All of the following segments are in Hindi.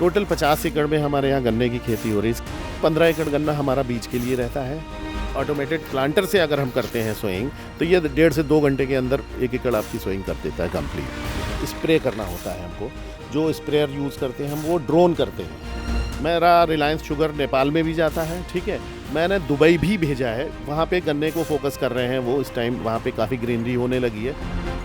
टोटल 50 एकड़ में हमारे यहाँ गन्ने की खेती हो रही है। 15 एकड़ गन्ना हमारा बीज के लिए रहता है। ऑटोमेटेड प्लांटर से अगर हम करते हैं सोइंग तो ये 1.5 से 2 घंटे के अंदर 1 एकड़ आपकी सोइंग कर देता है कंप्लीट। स्प्रे करना होता है हमको, जो स्प्रेयर यूज़ करते हैं हम वो ड्रोन करते हैं। मेरा रिलायंस शुगर नेपाल में भी जाता है, ठीक है। मैंने दुबई भी भेजा है, वहाँ पे गन्ने को फोकस कर रहे हैं वो इस टाइम, वहाँ पे काफ़ी ग्रीनरी होने लगी है।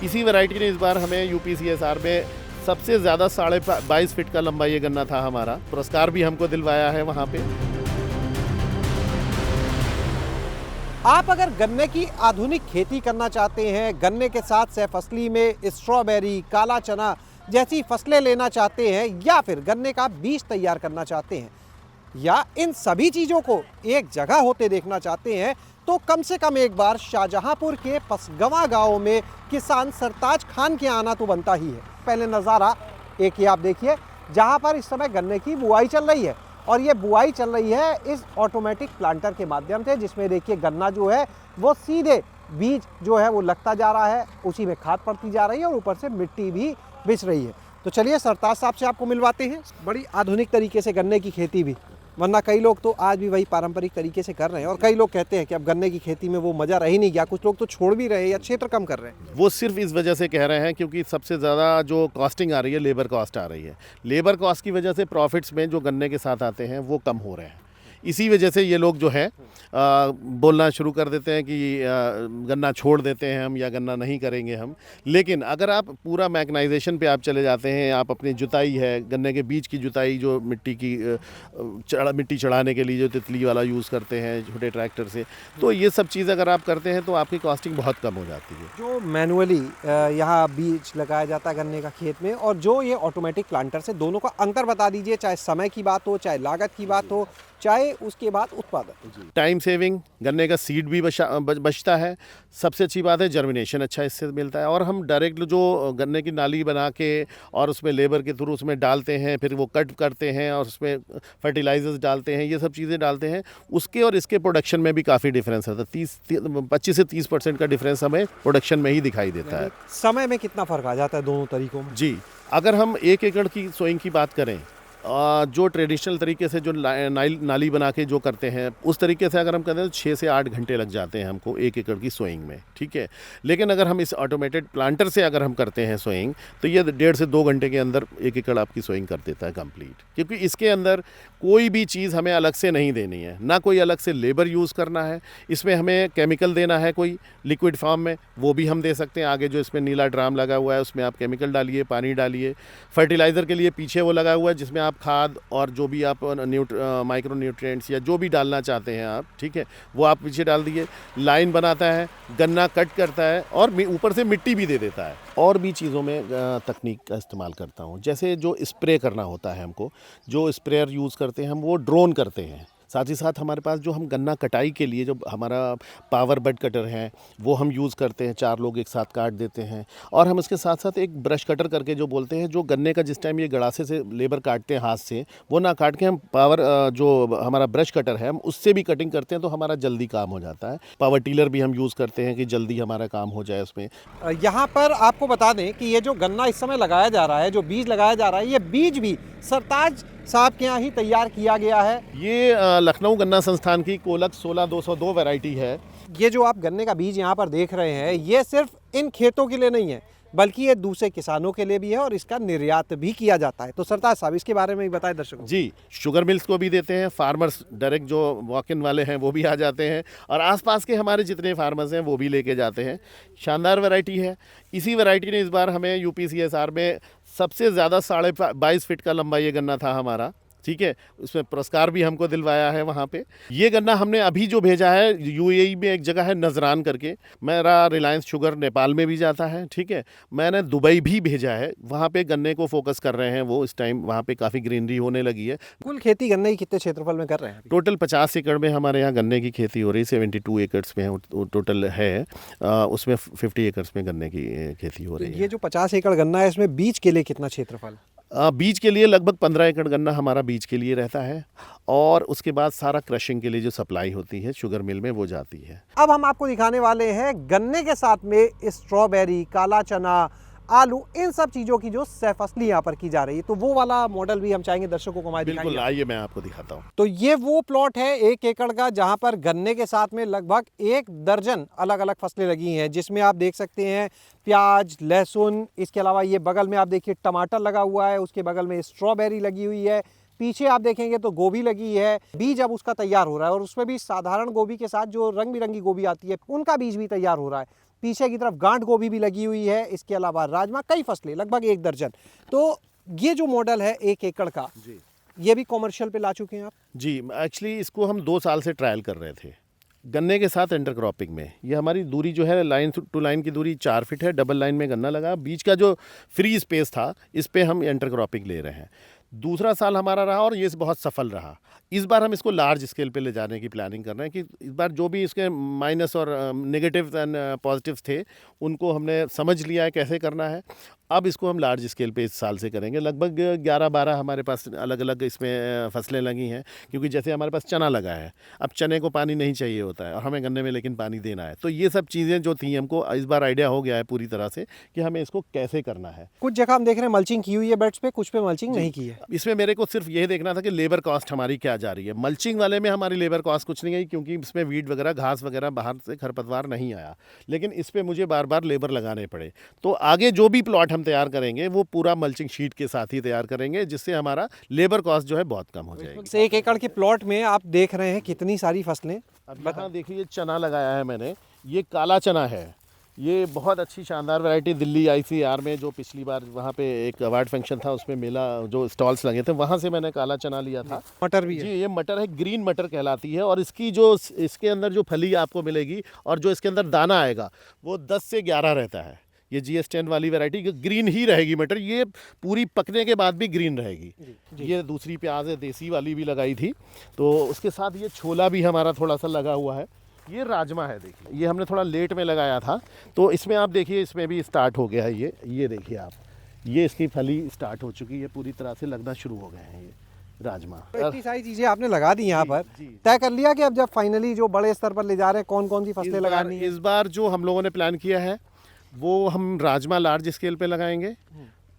इसी वैरायटी ने इस बार हमें UPCSR में सबसे ज़्यादा 22.5 फीट का लंबा ये गन्ना था हमारा, पुरस्कार भी हमको दिलवाया है वहाँ पे। आप अगर गन्ने की आधुनिक खेती करना चाहते हैं, गन्ने के साथ सहफसली में स्ट्रॉबेरी, काला चना जैसी फसलें लेना चाहते हैं, या फिर गन्ने का बीज तैयार करना चाहते हैं, या इन सभी चीज़ों को एक जगह होते देखना चाहते हैं, तो कम से कम एक बार शाहजहांपुर के पसगवां गांव में किसान सरताज खान के आना तो बनता ही है। पहले नज़ारा एक ये आप देखिए, जहां पर इस समय गन्ने की बुआई चल रही है, और ये बुआई चल रही है इस ऑटोमेटिक प्लांटर के माध्यम से, जिसमें देखिए गन्ना जो है वो सीधे बीज जो है वो लगता जा रहा है, उसी में खाद पड़ती जा रही है और ऊपर से मिट्टी भी बिछ रही है। तो चलिए सरताज साहब से आपको मिलवाते हैं। बड़ी आधुनिक तरीके से गन्ने की खेती भी, वरना कई लोग तो आज भी वही पारंपरिक तरीके से कर रहे हैं, और कई लोग कहते हैं कि अब गन्ने की खेती में वो मज़ा रह ही नहीं गया, कुछ लोग तो छोड़ भी रहे हैं या क्षेत्र कम कर रहे हैं। वो सिर्फ इस वजह से कह रहे हैं क्योंकि सबसे ज़्यादा जो कॉस्टिंग आ रही है, लेबर कॉस्ट आ रही है। लेबर कॉस्ट की वजह से प्रॉफिट्स में जो गन्ने के साथ आते हैं वो कम हो रहे हैं। इसी वजह से ये लोग जो है बोलना शुरू कर देते हैं कि गन्ना छोड़ देते हैं हम, या गन्ना नहीं करेंगे हम। लेकिन अगर आप पूरा मैकनाइजेशन पे आप चले जाते हैं, आप अपनी जुताई है, गन्ने के बीज की जुताई जो मिट्टी चढ़ाने के लिए जो तितली वाला यूज़ करते हैं छोटे ट्रैक्टर से, तो ये सब चीज़ अगर आप करते हैं तो आपकी कॉस्टिंग बहुत कम हो जाती है। जो मैनुअली यहाँ बीज लगाया जाता है गन्ने का खेत में, और जो ये ऑटोमेटिक प्लांटर से, दोनों का अंतर बता दीजिए, चाहे समय की बात हो, चाहे लागत की बात हो, चाहे उसके बाद उत्पादन। टाइम सेविंग, गन्ने का सीड भी बचता है। सबसे अच्छी बात है जर्मिनेशन अच्छा इससे मिलता है। और हम डायरेक्ट जो गन्ने की नाली बना के और उसमें लेबर के थ्रू उसमें डालते हैं, फिर वो कट करते हैं और उसमें फर्टिलाइजर्स डालते हैं, ये सब चीज़ें डालते हैं, उसके और इसके प्रोडक्शन में भी काफ़ी डिफरेंस है। 25 से 30% का डिफरेंस हमें प्रोडक्शन में ही दिखाई देता है। समय में कितना फ़र्क आ जाता है दोनों तरीकों में? जी, अगर हम 1 एकड़ की सोइंग की बात करें, जो ट्रेडिशनल तरीके से जो नाली बना के जो करते हैं, उस तरीके से अगर हम करें तो 6 से 8 घंटे लग जाते हैं हमको 1 एकड़ की सोइंग में, ठीक है। लेकिन अगर हम इस ऑटोमेटेड प्लांटर से अगर हम करते हैं सोइंग तो ये 1.5 से 2 घंटे के अंदर 1 एकड़ आपकी सोइंग कर देता है कंप्लीट, क्योंकि इसके अंदर कोई भी चीज़ हमें अलग से नहीं देनी है, ना कोई अलग से लेबर यूज़ करना है। इसमें हमें केमिकल देना है कोई लिक्विड फॉर्म में, वो भी हम दे सकते हैं। आगे जो इसमें नीला ड्राम लगा हुआ है उसमें आप केमिकल डालिए, पानी डालिए। फर्टिलाइज़र के लिए पीछे वो लगा हुआ है जिसमें आप खाद और जो भी आप माइक्रो न्यूट्रिएंट्स या जो भी डालना चाहते हैं आप, ठीक है, वो आप पीछे डाल दिए। लाइन बनाता है, गन्ना कट करता है और ऊपर से मिट्टी भी दे देता है। और भी चीज़ों में तकनीक का इस्तेमाल करता हूँ, जैसे जो स्प्रे करना होता है हमको, जो स्प्रेयर यूज़ करते हैं हम वो ड्रोन करते हैं। साथ ही साथ हमारे पास जो हम गन्ना कटाई के लिए जो हमारा पावर बड कटर है वो हम यूज़ करते हैं, 4 लोग एक साथ काट देते हैं। और हम इसके साथ साथ एक ब्रश कटर करके जो बोलते हैं, जो गन्ने का जिस टाइम ये गड़ासे से लेबर काटते हैं हाथ से, वो ना काट के हम पावर जो हमारा ब्रश कटर है हम उससे भी कटिंग करते हैं, तो हमारा जल्दी काम हो जाता है। पावर टीलर भी हम यूज़ करते हैं कि जल्दी हमारा काम हो जाए उसमें। यहाँ पर आपको बता दें कि ये जो गन्ना इस समय लगाया जा रहा है, जो बीज लगाया जा रहा है, ये बीज भी सरताज साहब के यहाँ ही तैयार किया गया है। ये लखनऊ गन्ना संस्थान की कोलक 16202 वैरायटी है। ये जो आप गन्ने का बीज यहाँ पर देख रहे हैं, ये सिर्फ इन खेतों के लिए नहीं है, बल्कि ये दूसरे किसानों के लिए भी है और इसका निर्यात भी किया जाता है। तो सरताज साहब इसके बारे में भी बताएं दर्शकों। जी, शुगर मिल्स को भी देते हैं, फार्मर्स डायरेक्ट जो वॉक इन वाले हैं वो भी आ जाते हैं, और आसपास के हमारे जितने फार्मर्स हैं वो भी लेके जाते हैं। शानदार वैरायटी है। इसी वैरायटी ने इस बार हमें UPCSR में सबसे ज़्यादा 22.5 फीट का लंबा ये गन्ना था हमारा, ठीक है, उसमें पुरस्कार भी हमको दिलवाया है वहाँ पे। ये गन्ना हमने अभी जो भेजा है UAE में, एक जगह है नजरान करके, मेरा रिलायंस शुगर नेपाल में भी जाता है, ठीक है। मैंने दुबई भी भेजा है, वहाँ पे गन्ने को फोकस कर रहे हैं वो इस टाइम, वहाँ पे काफ़ी ग्रीनरी होने लगी है। कुल खेती गन्ने की कितने क्षेत्रफल में कर रहे हैं? टोटल 50 एकड़ में हमारे यहाँ गन्ने की खेती हो रही है। 72 एकड़ में टोटल है, उसमें 50 एकड़ में गन्ने की खेती हो रही है। ये जो 50 एकड़ गन्ना है, इसमें बीज के लिए कितना क्षेत्रफल? बीज के लिए लगभग 15 एकड़ गन्ना हमारा बीज के लिए रहता है, और उसके बाद सारा क्रशिंग के लिए जो सप्लाई होती है शुगर मिल में वो जाती है। अब हम आपको दिखाने वाले हैं गन्ने के साथ में स्ट्रॉबेरी, काला चना, आलू, इन सब चीज़ों की जो सह फसली यहाँ पर की जा रही है। तो वो वाला मॉडल भी हम चाहेंगे दर्शकों को हमारे बिल्कुल, दिखाइए। आइए मैं आपको दिखाता हूँ। तो ये वो प्लॉट है 1 एकड़ का, जहाँ पर गन्ने के साथ में लगभग 1 दर्जन अलग अलग फसलें लगी हैं, जिसमें आप देख सकते हैं प्याज, लहसुन, इसके अलावा ये बगल में आप देखिए टमाटर लगा हुआ है, उसके बगल में स्ट्रॉबेरी लगी हुई है, पीछे आप देखेंगे तो गोभी लगी है। बीज अब उसका तैयार हो रहा है और उसमें भी साधारण गोभी के साथ जो रंग बिरंगी गोभी आती है उनका बीज भी तैयार हो रहा है। पीछे की तरफ गांठ गोभी भी लगी हुई है, इसके अलावा राजमा, कई फसलें लगभग 1 दर्जन। तो ये जो मॉडल है 1 एकड़ का, जी ये भी कॉमर्शियल पे ला चुके हैं आप? जी, एक्चुअली इसको हम 2 साल से ट्रायल कर रहे थे गन्ने के साथ इंटरक्रॉपिंग में। ये हमारी दूरी जो है लाइन टू लाइन की दूरी 4 फीट है, डबल लाइन में गन्ना लगा, बीच का जो फ्री स्पेस था इस पे हम इंटरक्रॉपिंग ले रहे हैं। दूसरा साल हमारा रहा और ये बहुत सफल रहा। इस बार हम इसको लार्ज स्केल पे ले जाने की प्लानिंग कर रहे हैं कि इस बार जो भी इसके माइनस और नेगेटिव एंड पॉजिटिव्स थे उनको हमने समझ लिया है कैसे करना है। अब इसको हम लार्ज स्केल पे इस साल से करेंगे। लगभग 11-12 हमारे पास अलग अलग इसमें फसलें लगी हैं, क्योंकि जैसे हमारे पास चना लगा है, अब चने को पानी नहीं चाहिए होता है और हमें गन्ने में लेकिन पानी देना है। तो ये सब चीज़ें जो थी हमको इस बार आइडिया हो गया है पूरी तरह से कि हमें इसको कैसे करना है। कुछ जगह हम देख रहे हैं मल्चिंग की हुई है बेड्स पे, कुछ पे मल्चिंग नहीं की है। इसमें मेरे को सिर्फ यही देखना था कि लेबर कॉस्ट हमारी क्या जा रही है। मल्चिंग वाले में हमारी लेबर कॉस्ट कुछ नहीं आई, क्योंकि इसमें वीड वगैरह घास वगैरह बाहर से खरपतवार नहीं आया, लेकिन इस पर मुझे बार बार लेबर लगाने पड़े। तो आगे जो भी प्लॉट हम तैयार करेंगे वो पूरा मल्चिंग शीट के साथ ही तैयार करेंगे, जिससे हमारा लेबर कॉस्ट जो है बहुत कम हो जाएगी। से 1 एकड़ के प्लॉट में आप देख रहे हैं कितनी सारी फसलें। अब यहाँ देखिए चना लगाया है मैंने, ये काला चना है। ये बहुत अच्छी शानदार वैरायटी दिल्ली ICR में जो पिछली बार वहाँ पे एक अवार्ड फंक्शन था उसमें मेला जो स्टॉल्स लगे थे वहाँ से मैंने काला चना लिया था। मटर भी है जी, ये मटर है, ग्रीन मटर कहलाती है। और इसकी जो इसके अंदर जो फली आपको मिलेगी और जो इसके अंदर दाना आएगा वो 10 से 11 रहता है। ये GS10 वाली वैरायटी ग्रीन ही रहेगी मटर, ये पूरी पकने के बाद भी ग्रीन रहेगी। ये दूसरी प्याज है, देसी वाली भी लगाई थी। तो उसके साथ ये छोला भी हमारा थोड़ा सा लगा हुआ है। ये राजमा है, देखिए ये हमने थोड़ा लेट में लगाया था, तो इसमें आप देखिए इसमें भी स्टार्ट हो गया है। ये देखिए आप, ये इसकी फली स्टार्ट हो चुकी है, पूरी तरह से लगना शुरू हो गए हैं ये राजमा। तो इतनी सारी चीजें आपने लगा दी यहाँ पर, जी। तय कर लिया कि अब जब फाइनली जो बड़े स्तर पर ले जा रहे हैं कौन कौन सी फसलें लगानी है? इस बार जो हम लोगों ने प्लान किया है वो हम राजमा लार्ज स्केल पे लगाएंगे,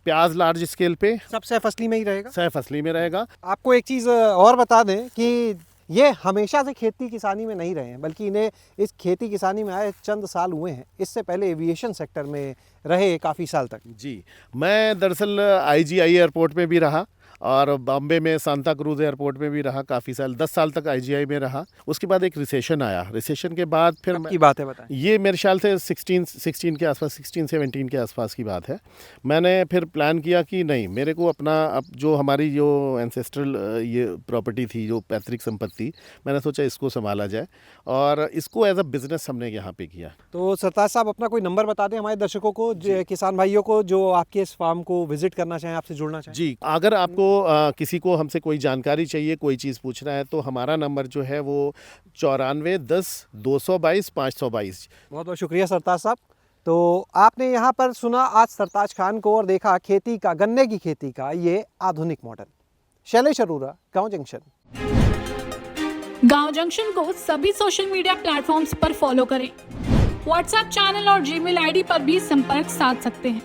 प्याज लार्ज स्केल पे, सब सह फसली में ही रहेगा। सह फसली में रहेगा। आपको एक चीज़ और बता दें कि ये हमेशा से खेती किसानी में नहीं रहे हैं, बल्कि इन्हें इस खेती किसानी में आए चंद साल हुए हैं। इससे पहले एविएशन सेक्टर में रहे काफ़ी साल तक। जी, मैं दरअसल IGI एयरपोर्ट में भी रहा और बॉम्बे में सांता क्रूज एयरपोर्ट में भी रहा काफ़ी साल, 10 साल तक IGI में रहा। उसके बाद एक रिसेशन आया, रिसेशन के बाद फिर की बात है बताएं। ये मेरे ख्याल से 16 के आसपास, 16-17 के आसपास की बात है। मैंने फिर प्लान किया कि नहीं, मेरे को अपना अब जो हमारी जो एंसेस्ट्रल ये प्रॉपर्टी थी, जो पैतृक संपत्ति, मैंने सोचा इसको संभाला जाए और इसको एज अ बिज़नेस हमने यहाँ पे किया। तो सरताज साहब अपना कोई नंबर बता दें हमारे दर्शकों को, किसान भाइयों को जो आपके इस फार्म को विजिट करना चाहें, आपसे जुड़ना चाहें। जी, अगर आपको किसी को हमसे कोई जानकारी चाहिए, कोई चीज़ पूछना है, तो हमारा नंबर जो है वो 94 10 222 522। बहुत बहुत शुक्रिया सरताज साहब। तो आपने यहाँ पर सुना आज सरताज खान को और देखा खेती का, गन्ने की खेती का ये आधुनिक मॉडल। शैलेश अरोरा, गाँव जंक्शन। गाँव जंक्शन को सभी सोशल मीडिया प्लेटफॉर्म्स पर फॉलो करें। व्हाट्सएप चैनल और जीमेल ID पर भी संपर्क साध सकते हैं।